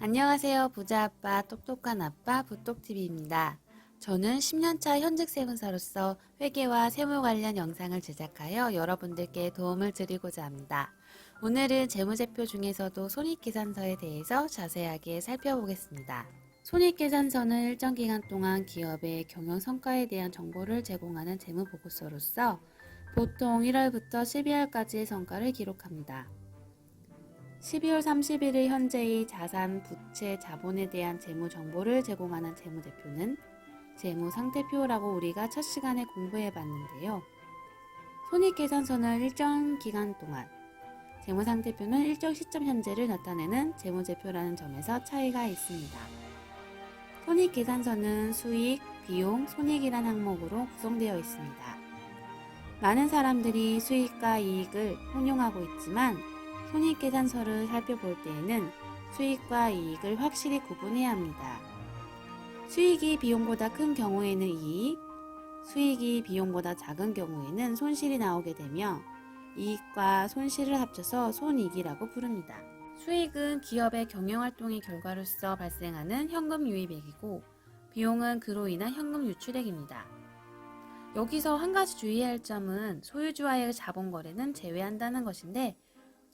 안녕하세요. 부자 아빠, 똑똑한 아빠, 부똑TV입니다. 저는 10년차 현직 세무사로서 회계와 세무 관련 영상을 제작하여 여러분들께 도움을 드리고자 합니다. 오늘은 재무제표 중에서도 손익계산서에 대해서 자세하게 살펴보겠습니다. 손익계산서는 일정 기간 동안 기업의 경영 성과에 대한 정보를 제공하는 재무보고서로서 보통 1월부터 12월까지의 성과를 기록합니다. 12월 31일 현재의 자산, 부채, 자본에 대한 재무 정보를 제공하는 재무대표는 재무상태표라고 우리가 첫 시간에 공부해 봤는데요. 손익계산서는 일정 기간 동안, 재무상태표는 일정 시점 현재를 나타내는 재무제표라는 점에서 차이가 있습니다. 손익계산서는 수익, 비용, 손익이란 항목으로 구성되어 있습니다. 많은 사람들이 수익과 이익을 혼용하고 있지만 손익계산서를 살펴볼 때에는 수익과 이익을 확실히 구분해야 합니다. 수익이 비용보다 큰 경우에는 이익, 수익이 비용보다 작은 경우에는 손실이 나오게 되며 이익과 손실을 합쳐서 손익이라고 부릅니다. 수익은 기업의 경영활동의 결과로서 발생하는 현금 유입액이고 비용은 그로 인한 현금 유출액입니다. 여기서 한 가지 주의해야 할 점은 소유주와의 자본거래는 제외한다는 것인데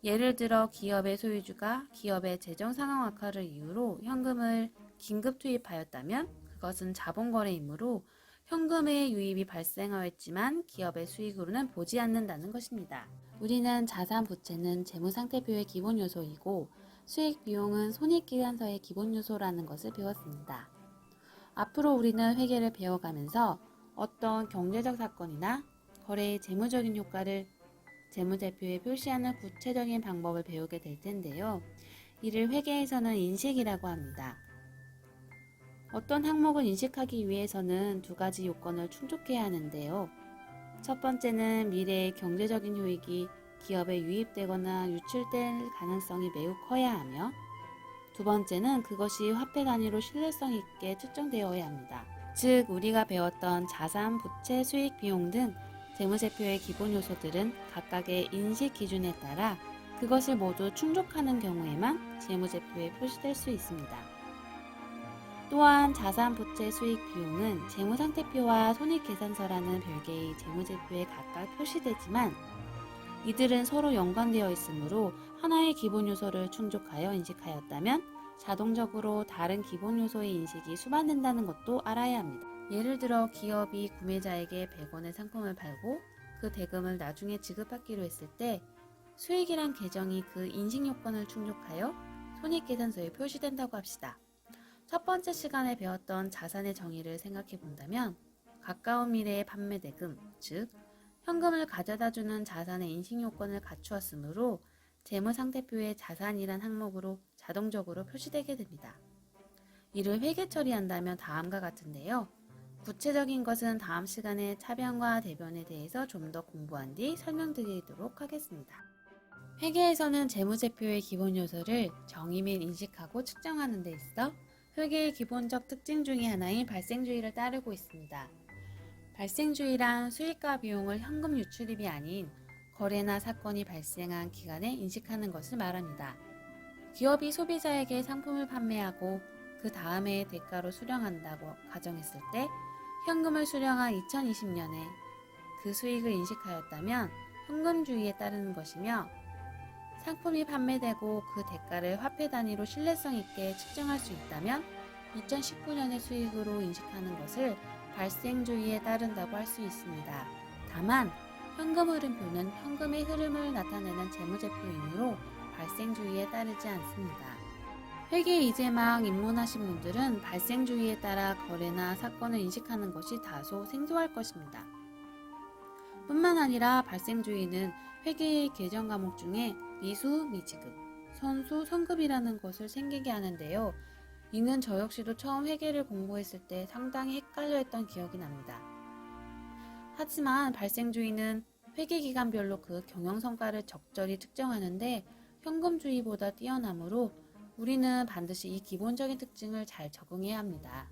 예를 들어 기업의 소유주가 기업의 재정 상황 악화를 이유로 현금을 긴급 투입하였다면 그것은 자본거래이므로 현금의 유입이 발생하였지만 기업의 수익으로는 보지 않는다는 것입니다. 우리는 자산 부채는 재무상태표의 기본 요소이고 수익 비용은 손익계산서의 기본 요소라는 것을 배웠습니다. 앞으로 우리는 회계를 배워가면서 어떤 경제적 사건이나 거래의 재무적인 효과를 재무제표에 표시하는 구체적인 방법을 배우게 될 텐데요. 이를 회계에서는 인식이라고 합니다. 어떤 항목을 인식하기 위해서는 두 가지 요건을 충족해야 하는데요. 첫 번째는 미래의 경제적인 효익이 기업에 유입되거나 유출될 가능성이 매우 커야 하며 두 번째는 그것이 화폐 단위로 신뢰성 있게 측정되어야 합니다. 즉 우리가 배웠던 자산, 부채, 수익, 비용 등 재무제표의 기본 요소들은 각각의 인식 기준에 따라 그것을 모두 충족하는 경우에만 재무제표에 표시될 수 있습니다. 또한 자산, 부채, 수익, 비용은 재무상태표와 손익계산서라는 별개의 재무제표에 각각 표시되지만 이들은 서로 연관되어 있으므로 하나의 기본 요소를 충족하여 인식하였다면 자동적으로 다른 기본 요소의 인식이 수반된다는 것도 알아야 합니다. 예를 들어 기업이 구매자에게 100원의 상품을 팔고 그 대금을 나중에 지급받기로 했을 때 수익이란 계정이 그 인식 요건을 충족하여 손익계산서에 표시된다고 합시다. 첫 번째 시간에 배웠던 자산의 정의를 생각해 본다면 가까운 미래의 판매 대금, 즉 현금을 가져다주는 자산의 인식 요건을 갖추었으므로 재무상태표의 자산이란 항목으로 자동적으로 표시되게 됩니다. 이를 회계 처리한다면 다음과 같은데요. 구체적인 것은 다음 시간에 차변과 대변에 대해서 좀 더 공부한 뒤 설명드리도록 하겠습니다. 회계에서는 재무제표의 기본 요소를 정의 및 인식하고 측정하는 데 있어 회계의 기본적 특징 중의 하나인 발생주의를 따르고 있습니다. 발생주의란 수익과 비용을 현금 유출입이 아닌 거래나 사건이 발생한 기간에 인식하는 것을 말합니다. 기업이 소비자에게 상품을 판매하고 그 다음에 대가로 수령한다고 가정했을 때 현금을 수령한 2020년에 그 수익을 인식하였다면 현금주의에 따르는 것이며 상품이 판매되고 그 대가를 화폐 단위로 신뢰성 있게 측정할 수 있다면 2019년의 수익으로 인식하는 것을 발생주의에 따른다고 할 수 있습니다. 다만 현금 흐름표는 현금의 흐름을 나타내는 재무제표이므로 발생주의에 따르지 않습니다. 회계에 이제 막 입문하신 분들은 발생주의에 따라 거래나 사건을 인식하는 것이 다소 생소할 것입니다. 뿐만 아니라 발생주의는 회계의 계정 과목 중에 미수, 미지급, 선수, 선급이라는 것을 생기게 하는데요. 이는 저 역시도 처음 회계를 공부했을 때 상당히 헷갈려 했던 기억이 납니다. 하지만 발생주의는 회계기간별로 그 경영성과를 적절히 측정하는데 현금주의보다 뛰어나므로 우리는 반드시 이 기본적인 특징을 잘 적응해야 합니다.